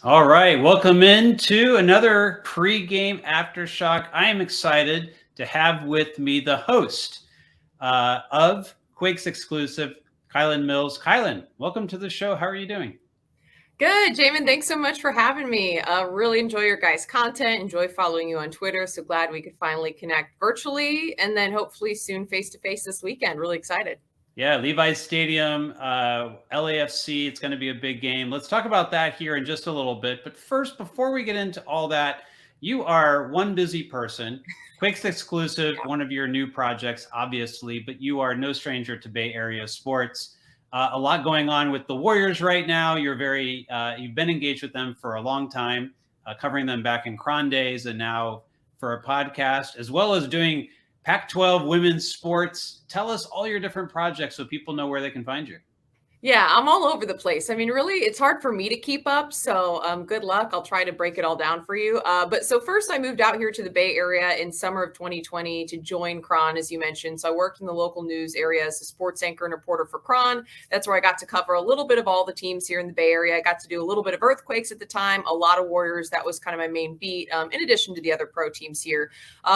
All right, welcome into another pre-game Aftershock. I am excited to have with me the host of Quakes Exclusive, Kylen Mills. Kylen, welcome to the show. How are you doing? Good, Jamin. Thanks so much for having me. Really enjoy your guys' content. Enjoy following you on Twitter. So glad we could finally connect virtually and then hopefully soon face to face this weekend. Really excited. Yeah, Levi Stadium, LAFC. It's going to be a big game. Let's talk about that here in just a little bit. But first, before we get into all that, you are one busy person. Quakes Exclusive, Yeah. one of your new projects, obviously, but you are no stranger to Bay Area sports. A lot going on with the Warriors right now. You've been engaged with them for a long time, covering them back in Cron days, and now for a podcast, as well as doing Pac-12 women's sports. Tell us all your different projects so people know where they can find you. Yeah, I'm all over the place. I mean, really, it's hard for me to keep up. So, good luck. I'll try to break it all down for you. But so first, I moved out here to the Bay Area in summer of 2020 to join Cron, as you mentioned. So I worked in the local news area as a sports anchor and reporter for Cron. That's where I got to cover a little bit of all the teams here in the Bay Area. I got to do a little bit of Earthquakes at the time, a lot of Warriors. That was kind of my main beat, in addition to the other pro teams here.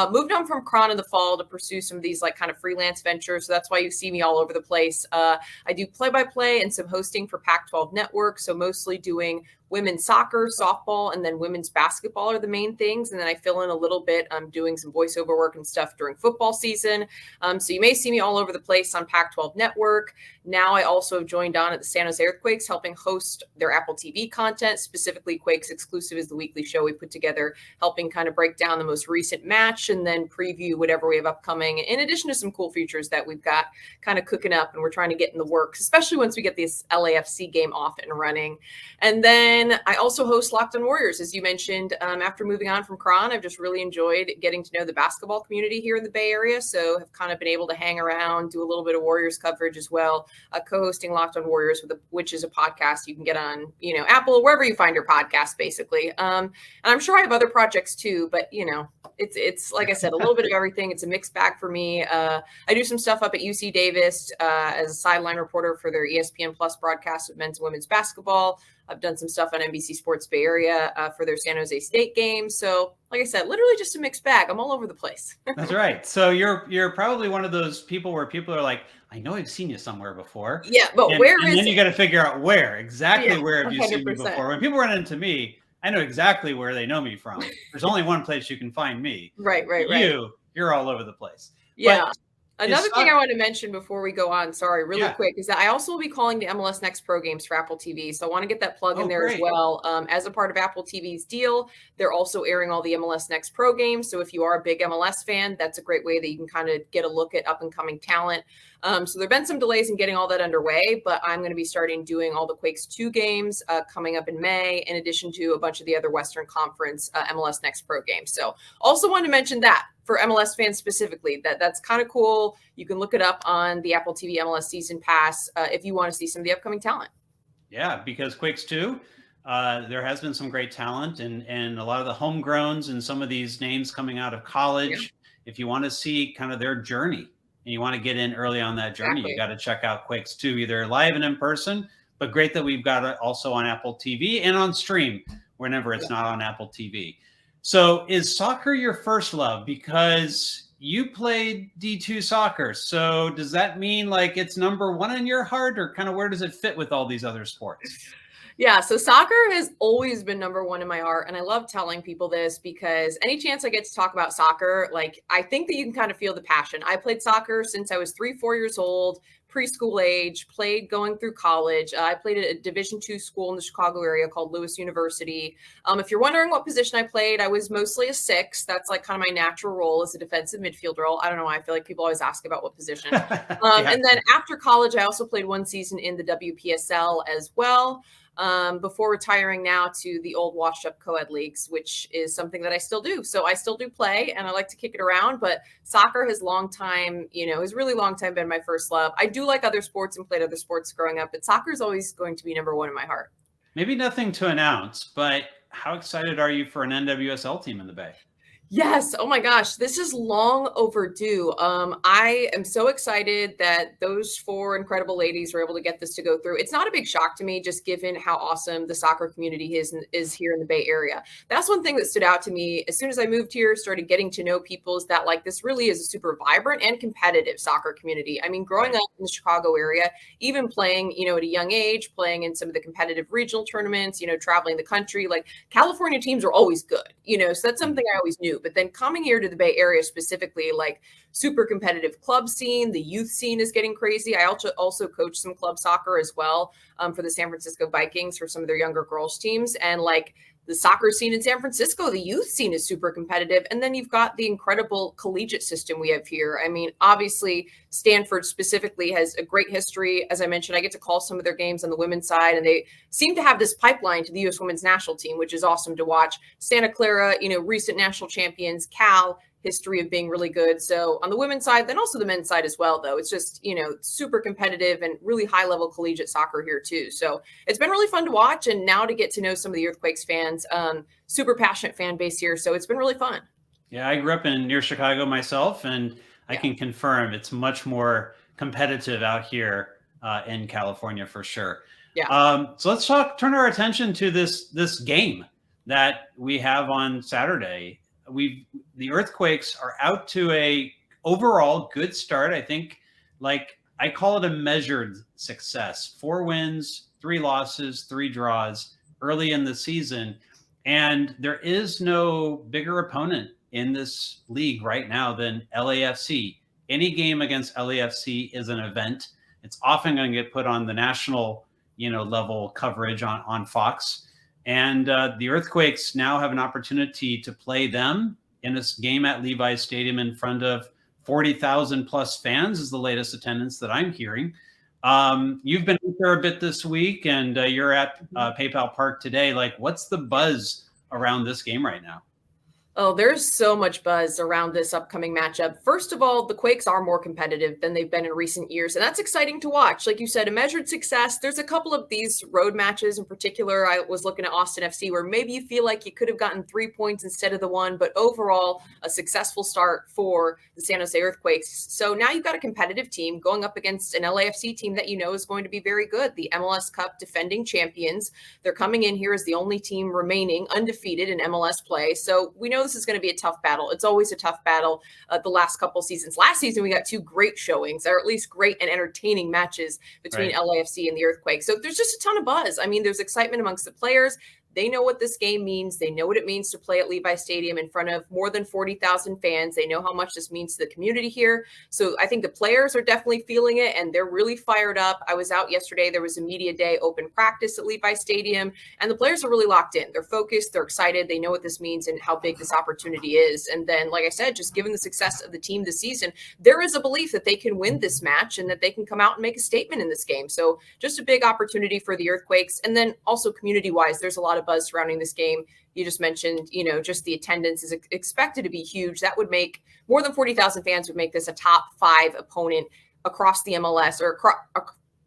Moved on from Cron in the fall to pursue some of these like kind of freelance ventures. So that's why you see me all over the place. I do play-by-play and some hosting for Pac-12 Network. So mostly doing women's soccer, softball, and then women's basketball are the main things. And then I fill in a little bit. I'm doing some voiceover work and stuff during football season. So you may see me all over the place on Pac-12 Network. Now I also joined on at the San Jose Earthquakes, helping host their Apple TV content. Specifically, Quakes Exclusive is the weekly show we put together, helping kind of break down the most recent match and then preview whatever we have upcoming, in addition to some cool features that we've got kind of cooking up and we're trying to get in the works, especially once we get this LAFC game off and running. And then I also host Locked on Warriors, as you mentioned. After moving on from Cron, I've just really enjoyed getting to know the basketball community here in the Bay Area. So have kind of been able to hang around, do a little bit of Warriors coverage as well. Co-hosting Locked on Warriors, which is a podcast you can get on, Apple, wherever you find your podcast, basically. And I'm sure I have other projects too, but it's like I said, a little bit of everything. It's a mixed bag for me. I do some stuff up at UC Davis as a sideline reporter for their ESPN Plus broadcast of men's and women's basketball. I've done some stuff on NBC Sports Bay Area for their San Jose State game. So, like I said, literally just a mixed bag. I'm all over the place. That's right. So you're probably one of those people where people are like, I know I've seen you somewhere before. Yeah, but and, where and is then it? you got to figure out where exactly where have you 100%. seen me before? When people run into me, I know exactly where they know me from. There's only one place you can find me. Right. You're all over the place. Yeah. But Another thing I want to mention before we go on, sorry, really Yeah. quick, is that I also will be calling the MLS Next Pro games for Apple TV. So I want to get that plug in there as great. well. As a part of Apple TV's deal, they're also airing all the MLS Next Pro games. So if you are a big MLS fan, that's a great way that you can kind of get a look at up and coming talent. So there have been some delays in getting all that underway, but I'm going to be starting doing all the Quakes 2 games coming up in May, in addition to a bunch of the other Western Conference MLS Next Pro games. So also want to mention that for MLS fans specifically, that's kind of cool. You can look it up on the Apple TV MLS Season Pass if you want to see some of the upcoming talent. Yeah, because Quakes 2, there has been some great talent and a lot of the homegrowns and some of these names coming out of college. Yeah. If you want to see kind of their journey and you want to get in early on that journey, You got to check out Quakes 2, either live and in person, but great that we've got it also on Apple TV and on stream whenever it's not on Apple TV. So is soccer your first love? Because you played D2 soccer. So does that mean like it's number one in your heart, or kind of where does it fit with all these other sports? Yeah, so soccer has always been number one in my heart. And I love telling people this because any chance I get to talk about soccer, like I think that you can kind of feel the passion. I played soccer since I was 3-4 years old, preschool age, played going through college. I played at a Division II school in the Chicago area called Lewis University. If you're wondering what position I played, I was mostly a 6. That's like kind of my natural role as a defensive midfield role. I don't know why I feel like people always ask about what position. And then after college, I also played 1 season in the WPSL as well. Before retiring now to the old washed up co-ed leagues, which is something that I still do. So I still do play and I like to kick it around, but soccer has really long time been my first love. I do like other sports and played other sports growing up, but soccer is always going to be number one in my heart. Maybe nothing to announce, but how excited are you for an NWSL team in the Bay? Yes. Oh my gosh, this is long overdue. I am so excited that those four incredible ladies were able to get this to go through. It's not a big shock to me, just given how awesome the soccer community is here in the Bay Area. That's one thing that stood out to me as soon as I moved here, started getting to know people, is that like this really is a super vibrant and competitive soccer community. I mean, growing Right. up in the Chicago area, even playing, at a young age, playing in some of the competitive regional tournaments, traveling the country, like California teams are always good, so that's something I always knew. But then coming here to the Bay Area specifically, like super competitive club scene, the youth scene is getting crazy. I also coach some club soccer as well, for the San Francisco Vikings for some of their younger girls teams. And like the soccer scene in San Francisco, the youth scene is super competitive. And then you've got the incredible collegiate system we have here. I mean, obviously, Stanford specifically has a great history. As I mentioned, I get to call some of their games on the women's side, and they seem to have this pipeline to the U.S. women's national team, which is awesome to watch. Santa Clara, recent national champions. Cal, history of being really good. So on the women's side, then also the men's side as well, though. It's just, super competitive and really high level collegiate soccer here too. So it's been really fun to watch, and now to get to know some of the Earthquakes fans, super passionate fan base here. So it's been really fun. Yeah, I grew up near Chicago myself, and I Yeah. can confirm it's much more competitive out here in California for sure. Yeah. So let's turn our attention to this game that we have on Saturday. The Earthquakes are out to a overall good start. I think, like I call it a measured success: 4 wins, 3 losses, 3 draws early in the season, and there is no bigger opponent in this league right now than LAFC. Any game against LAFC is an event. It's often going to get put on the national, level coverage on Fox. And the Earthquakes now have an opportunity to play them in a game at Levi Stadium in front of 40,000 plus fans, is the latest attendance that I'm hearing. You've been there a bit this week, and you're at PayPal Park today. Like, what's the buzz around this game right now? Oh, there's so much buzz around this upcoming matchup. First of all, the Quakes are more competitive than they've been in recent years, and that's exciting to watch. Like you said, a measured success. There's a couple of these road matches in particular. I was looking at Austin FC, where maybe you feel like you could have gotten 3 points instead of the one, but overall, a successful start for the San Jose Earthquakes. So now you've got a competitive team going up against an LAFC team that is going to be very good. The MLS Cup defending champions. They're coming in here as the only team remaining undefeated in MLS play. So we know this is going to be a tough battle. It's always a tough battle. The last couple seasons. Last season, we got 2 great showings, or at least great and entertaining matches between LAFC and the Earthquakes. So there's just a ton of buzz. I mean, there's excitement amongst the players. They know what this game means. They know what it means to play at Levi Stadium in front of more than 40,000 fans. They know how much this means to the community here. So I think the players are definitely feeling it, and they're really fired up. I was out yesterday. There was a media day open practice at Levi Stadium, and the players are really locked in. They're focused. They're excited. They know what this means and how big this opportunity is. And then, like I said, just given the success of the team this season, there is a belief that they can win this match and that they can come out and make a statement in this game. So just a big opportunity for the Earthquakes. And then also community-wise, there's a lot of buzz surrounding this game. You just mentioned, just the attendance is expected to be huge. That would make more than 40,000 fans, would make this a top 5 opponent across the MLS, or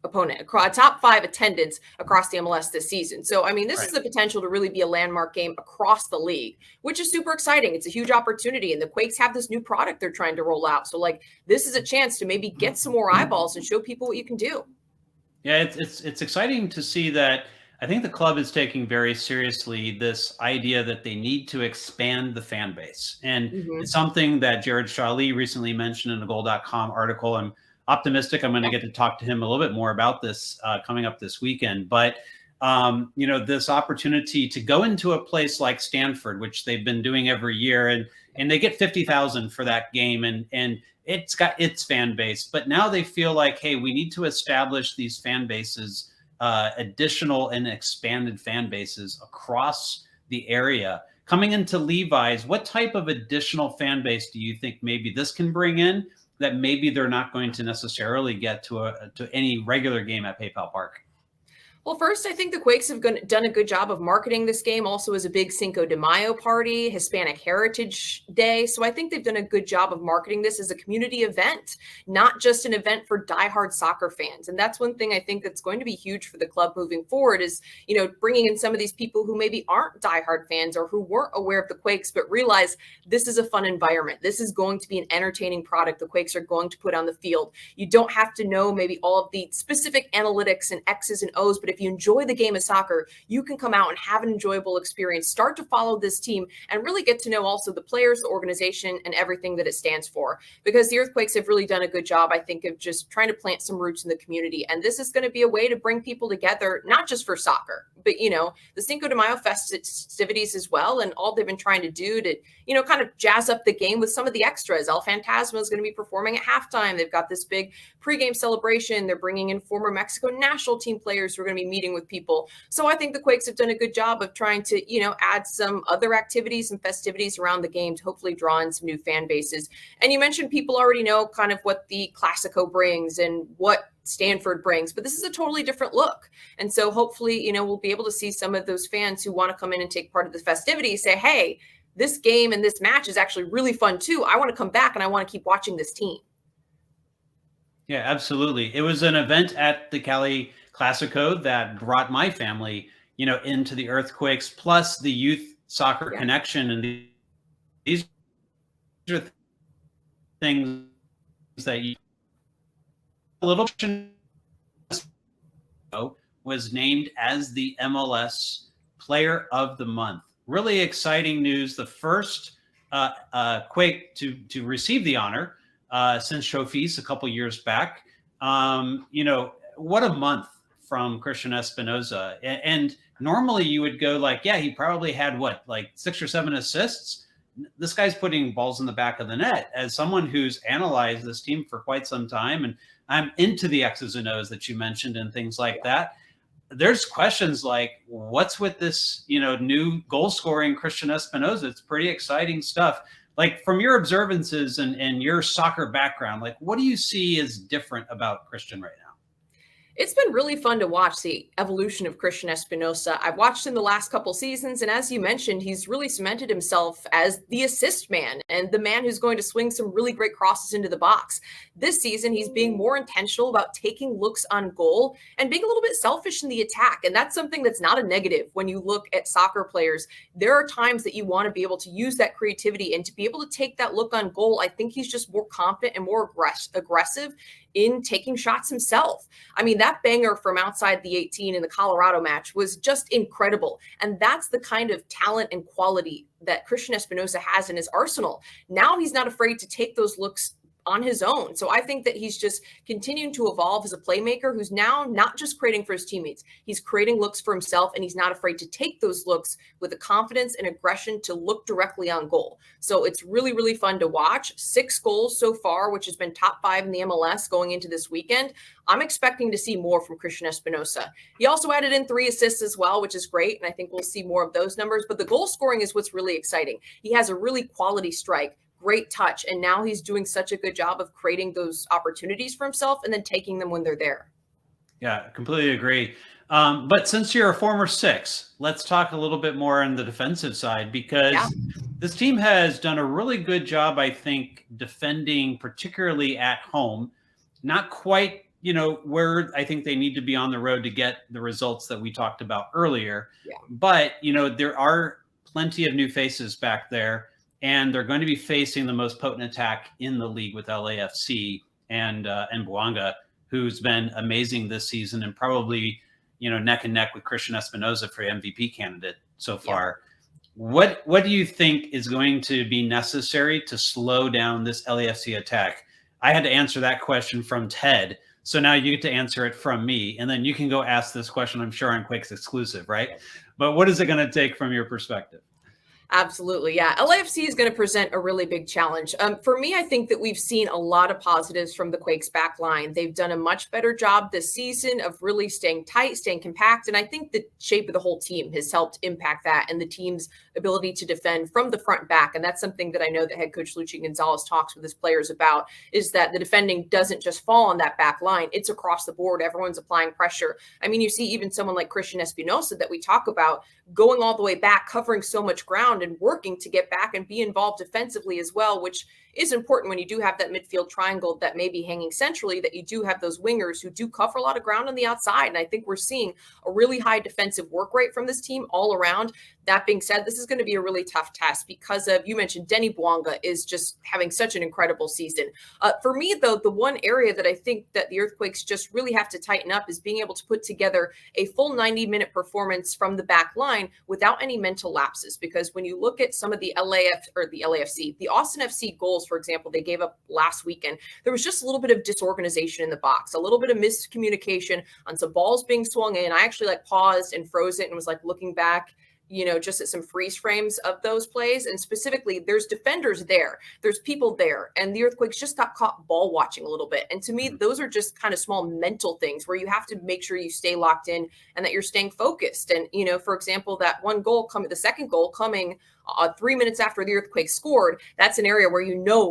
a top 5 attendance across the MLS this season. So, I mean, this is the potential to really be a landmark game across the league, which is super exciting. It's a huge opportunity, and the Quakes have this new product they're trying to roll out. So, like, this is a chance to maybe get some more eyeballs and show people what you can do. Yeah, it's exciting to see that. I think the club is taking very seriously this idea that they need to expand the fan base. And it's something that Jared Shawley recently mentioned in a goal.com article. I'm optimistic I'm going to get to talk to him a little bit more about this coming up this weekend. But, this opportunity to go into a place like Stanford, which they've been doing every year, and they get 50,000 for that game, and it's got its fan base. But now they feel like, hey, we need to establish these fan bases, additional and expanded fan bases across the area. Coming into Levi's, what type of additional fan base do you think maybe this can bring in that maybe they're not going to necessarily get to any regular game at PayPal Park? Well, first, I think the Quakes have done a good job of marketing this game also as a big Cinco de Mayo party, Hispanic Heritage Day. So I think they've done a good job of marketing this as a community event, not just an event for diehard soccer fans. And that's one thing I think that's going to be huge for the club moving forward is, bringing in some of these people who maybe aren't diehard fans or who weren't aware of the Quakes, but realize this is a fun environment. This is going to be an entertaining product the Quakes are going to put on the field. You don't have to know maybe all of the specific analytics and X's and O's, but if you enjoy the game of soccer, you can come out and have an enjoyable experience, start to follow this team, and really get to know also the players, the organization, and everything that it stands for. Because the Earthquakes have really done a good job, I think, of just trying to plant some roots in the community. And this is going to be a way to bring people together, not just for soccer, but, the Cinco de Mayo festivities as well. And all they've been trying to do to, kind of jazz up the game with some of the extras. El Fantasma is going to be performing at halftime. They've got this big pregame celebration. They're bringing in former Mexico national team players who are going to be meeting with people. So I think the Quakes have done a good job of trying to, add some other activities and festivities around the game to hopefully draw in some new fan bases. And you mentioned people already know kind of what the Classico brings and what Stanford brings, but this is a totally different look. And so hopefully, we'll be able to see some of those fans who want to come in and take part of the festivities say, hey, this game and this match is actually really fun too. I want to come back and I want to keep watching this team. Yeah, absolutely. It was an event at the Cali Classico that brought my family, into the Earthquakes, plus the youth soccer connection. And these are things that a little was named as the MLS Player of the Month. Really exciting news. The first Quake to receive the honor since Showfeast a couple years back. What a month from Christian Espinoza. And normally you would go like, yeah, he probably had 6 or 7 assists. This guy's putting balls in the back of the net. As someone who's analyzed this team for quite some time, and I'm into the X's and O's that you mentioned and things like that. There's questions like, what's with this, new goal scoring Christian Espinoza? It's pretty exciting stuff. Like, from your observances and your soccer background, like, what do you see as different about Christian right now? It's been really fun to watch the evolution of Christian Espinoza. I've watched him the last couple seasons, and as you mentioned, he's really cemented himself as the assist man and the man who's going to swing some really great crosses into the box. This season, he's being more intentional about taking looks on goal and being a little bit selfish in the attack, and that's something that's not a negative when you look at soccer players. There are times that you want to be able to use that creativity and to be able to take that look on goal. I think he's just more confident and more aggressive in taking shots himself. I mean, that banger from outside the 18 in the Colorado match was just incredible. And that's the kind of talent and quality that Christian Espinoza has in his arsenal. Now he's not afraid to take those looks on his own. So I think that he's just continuing to evolve as a playmaker who's now not just creating for his teammates. He's creating looks for himself, and he's not afraid to take those looks with the confidence and aggression to look directly on goal. So it's really, really fun to watch. 6 goals so far, which has been top 5 in the MLS going into this weekend. I'm expecting to see more from Christian Espinoza. He also added in 3 assists as well, which is great. And I think we'll see more of those numbers, but the goal scoring is what's really exciting. He has a really quality strike, great touch, and now he's doing such a good job of creating those opportunities for himself and then taking them when they're there. Yeah, completely agree. But since you're a former 6, let's talk a little bit more on the defensive side, because this team has done a really good job, I think, defending, particularly at home. Not quite, where I think they need to be on the road to get the results that we talked about earlier. Yeah. But, there are plenty of new faces back there. And they're going to be facing the most potent attack in the league with LAFC and Buanga, who's been amazing this season and probably, neck and neck with Christian Espinoza for MVP candidate so far. Yeah. What do you think is going to be necessary to slow down this LAFC attack? I had to answer that question from Ted. So now you get to answer it from me. And then you can go ask this question, I'm sure, on Quakes Exclusive, right? But what is it going to take from your perspective? Absolutely. Yeah. LAFC is going to present a really big challenge. For me, I think that we've seen a lot of positives from the Quakes back line. They've done a much better job this season of really staying tight, staying compact. And I think the shape of the whole team has helped impact that and the team's ability to defend from the front back. And that's something that I know that head coach Luchi Gonzalez talks with his players about, is that the defending doesn't just fall on that back line. It's across the board. Everyone's applying pressure. I mean, you see even someone like Christian Espinoza that we talk about going all the way back, covering so much ground and working to get back and be involved defensively as well, which is important when you do have that midfield triangle that may be hanging centrally, that you do have those wingers who do cover a lot of ground on the outside. And I think we're seeing a really high defensive work rate from this team all around. That being said, this is going to be a really tough test because of, you mentioned Denny Bwanga is just having such an incredible season. For me, though, the one area that I think that the Earthquakes just really have to tighten up is being able to put together a full 90-minute performance from the back line without any mental lapses. Because when you look at some of the LAFC, the Austin FC goals, for example, they gave up last weekend, there was just a little bit of disorganization in the box, a little bit of miscommunication on some balls being swung in. I actually paused and froze it and was looking back, just at some freeze frames of those plays. And specifically, there's defenders there, there's people there, and the Earthquakes just got caught ball watching a little bit. And to me, those are just kind of small mental things where you have to make sure you stay locked in and that you're staying focused. And, for example, that one goal the second goal coming 3 minutes after the Earthquakes scored, that's an area where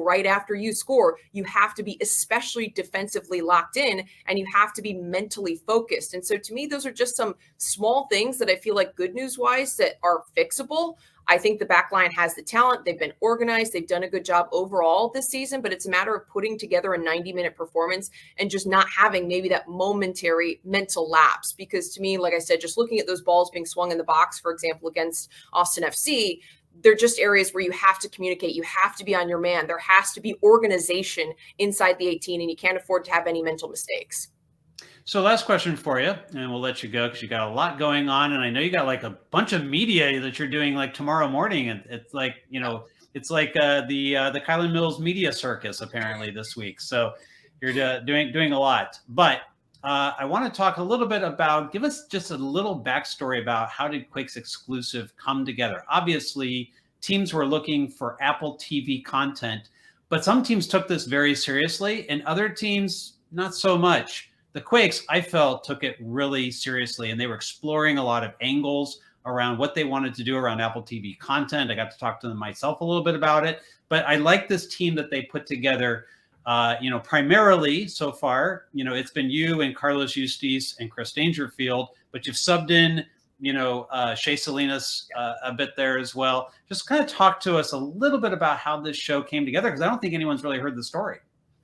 right after you score, you have to be especially defensively locked in and you have to be mentally focused. And so to me, those are just some small things that I feel good news-wise that are fixable. I think the back line has the talent. They've been organized. They've done a good job overall this season, but it's a matter of putting together a 90-minute performance and just not having maybe that momentary mental lapse. Because to me, like I said, just looking at those balls being swung in the box, for example, against Austin FC, they're just areas where you have to communicate. You have to be on your man. There has to be organization inside the 18, and you can't afford to have any mental mistakes. So last question for you, and we'll let you go because you got a lot going on. And I know you got a bunch of media that you're doing tomorrow morning. And it's it's the Kylen Mills media circus apparently this week. So you're doing a lot. But I want to talk a little bit about, give us just a little backstory about how did Quakes Exclusive come together? Obviously, teams were looking for Apple TV content, but some teams took this very seriously and other teams not so much. The Quakes, I felt, took it really seriously, and they were exploring a lot of angles around what they wanted to do around Apple TV content. I got to talk to them myself a little bit about it, but I like this team that they put together. Primarily so far, it's been you and Carlos Eustace and Chris Dangerfield, but you've subbed in, Shea Salinas a bit there as well. Just kind of talk to us a little bit about how this show came together, because I don't think anyone's really heard the story.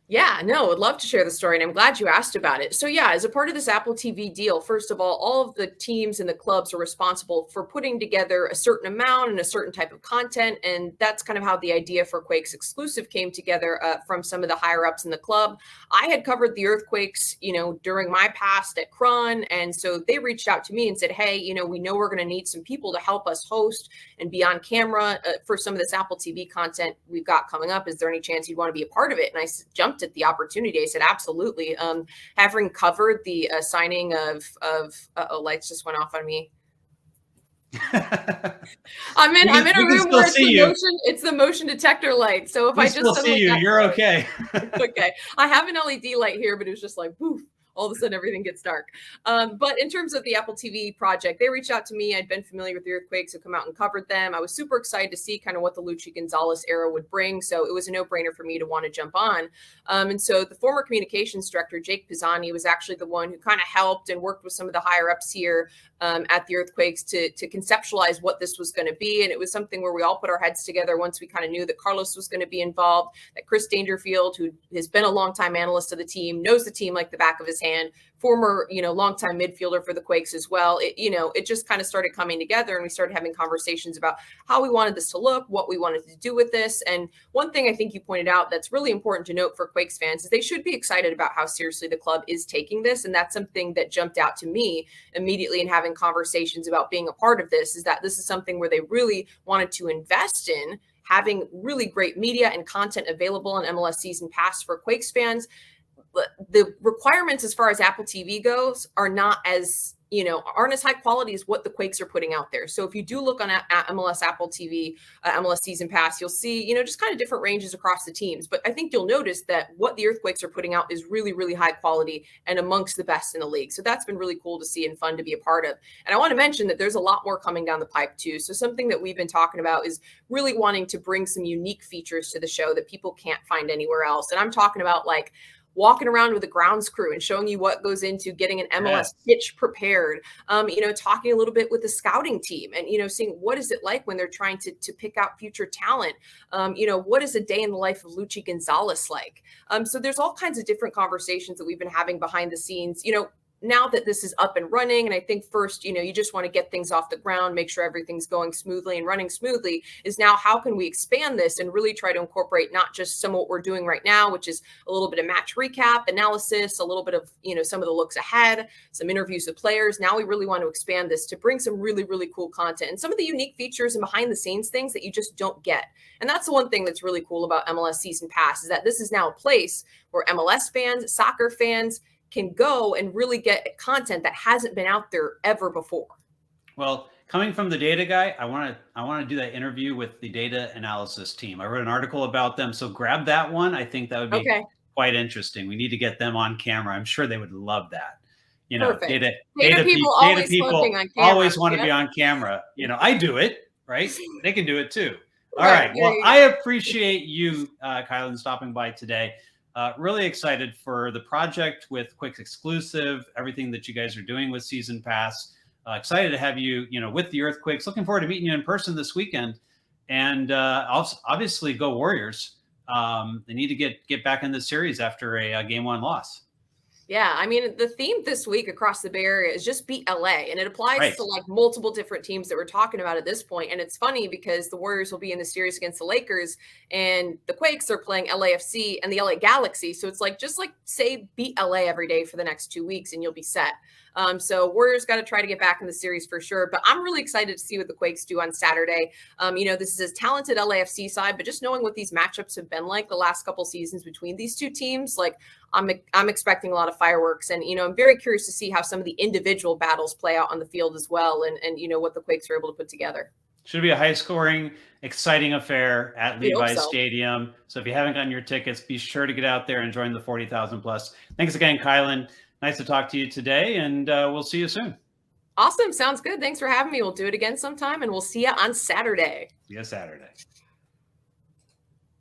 Yeah, no, would love to share the story, and I'm glad you asked about it. So yeah, as a part of this Apple TV deal, first of all of the teams and the clubs are responsible for putting together a certain amount and a certain type of content, and that's kind of how the idea for Quakes Exclusive came together from some of the higher ups in the club. I had covered the Earthquakes, during my past at Cron, and so they reached out to me and said, hey, we know we're going to need some people to help us host and be on camera for some of this Apple TV content we've got coming up. Is there any chance you'd want to be a part of it? And I jumped at the opportunity. I said, absolutely. Having covered the signing of lights just went off on me. I'm in a room where it's the motion detector light. So if I just still see you, you're okay. Okay. I have an LED light here, but it was just poof. All of a sudden everything gets dark. But in terms of the Apple TV project, they reached out to me. I'd been familiar with the Earthquakes, had come out and covered them. I was super excited to see kind of what the Luchi Gonzalez era would bring. So it was a no-brainer for me to want to jump on. And so the former communications director, Jake Pisani, was actually the one who kind of helped and worked with some of the higher ups here at the Earthquakes to conceptualize what this was going to be. And it was something where we all put our heads together once we kind of knew that Carlos was going to be involved, that Chris Dangerfield, who has been a longtime analyst of the team, knows the team like the back of his hand, former, longtime midfielder for the Quakes as well. It just kind of started coming together, and we started having conversations about how we wanted this to look, what we wanted to do with this. And one thing I think you pointed out that's really important to note for Quakes fans is they should be excited about how seriously the club is taking this. And that's something that jumped out to me immediately in having conversations about being a part of this, is that this is something where they really wanted to invest in having really great media and content available on MLS Season Pass for Quakes fans. The requirements as far as Apple TV goes are not as aren't as high quality as what the Quakes are putting out there. So if you do look on at MLS Apple TV, MLS Season Pass, you'll see, just kind of different ranges across the teams. But I think you'll notice that what the Earthquakes are putting out is really, really high quality and amongst the best in the league. So that's been really cool to see and fun to be a part of. And I want to mention that there's a lot more coming down the pipe too. So something that we've been talking about is really wanting to bring some unique features to the show that people can't find anywhere else. And I'm talking about like walking around with a grounds crew and showing you what goes into getting an MLS pitch prepared, talking a little bit with the scouting team and, seeing what is it like when they're trying to pick out future talent. What is a day in the life of Luchi Gonzalez like? So there's all kinds of different conversations that we've been having behind the scenes, now that this is up and running. And I think first, you just want to get things off the ground, make sure everything's going smoothly and running smoothly, is now how can we expand this and really try to incorporate not just some of what we're doing right now, which is a little bit of match recap, analysis, a little bit of, some of the looks ahead, some interviews with players. Now we really want to expand this to bring some really, really cool content and some of the unique features and behind the scenes things that you just don't get. And that's the one thing that's really cool about MLS Season Pass, is that this is now a place where MLS fans, soccer fans, can go and really get content that hasn't been out there ever before. Well, coming from the data guy, I want to do that interview with the data analysis team. I wrote an article about them, so grab that one. I think that would be quite interesting. We need to get them on camera. I'm sure they would love that. Data people always want to be on camera. I do it, right? They can do it too. All right. Well, I appreciate you, Kylin, stopping by today. Really excited for the project with Quakes Exclusive, everything that you guys are doing with Season Pass. Excited to have you, with the Earthquakes. Looking forward to meeting you in person this weekend. And also, obviously, go Warriors. They need to get back in the series after a Game 1 loss. Yeah, I mean, the theme this week across the Bay Area is just beat LA, and it applies to like multiple different teams that we're talking about at this point. And it's funny because the Warriors will be in the series against the Lakers, and the Quakes are playing LAFC and the LA Galaxy. So it's like, just like say beat LA every day for the next 2 weeks and you'll be set. So Warriors got to try to get back in the series for sure. But I'm really excited to see what the Quakes do on Saturday. This is a talented LAFC side, but just knowing what these matchups have been like the last couple seasons between these two teams, like I'm expecting a lot of fireworks. And, I'm very curious to see how some of the individual battles play out on the field as well. And what the Quakes are able to put together. Should be a high-scoring, exciting affair at Levi Stadium. So if you haven't gotten your tickets, be sure to get out there and join the 40,000 plus. Thanks again, Kylin. Nice to talk to you today, and we'll see you soon. Awesome. Sounds good. Thanks for having me. We'll do it again sometime, and we'll see you on Saturday. See you Saturday.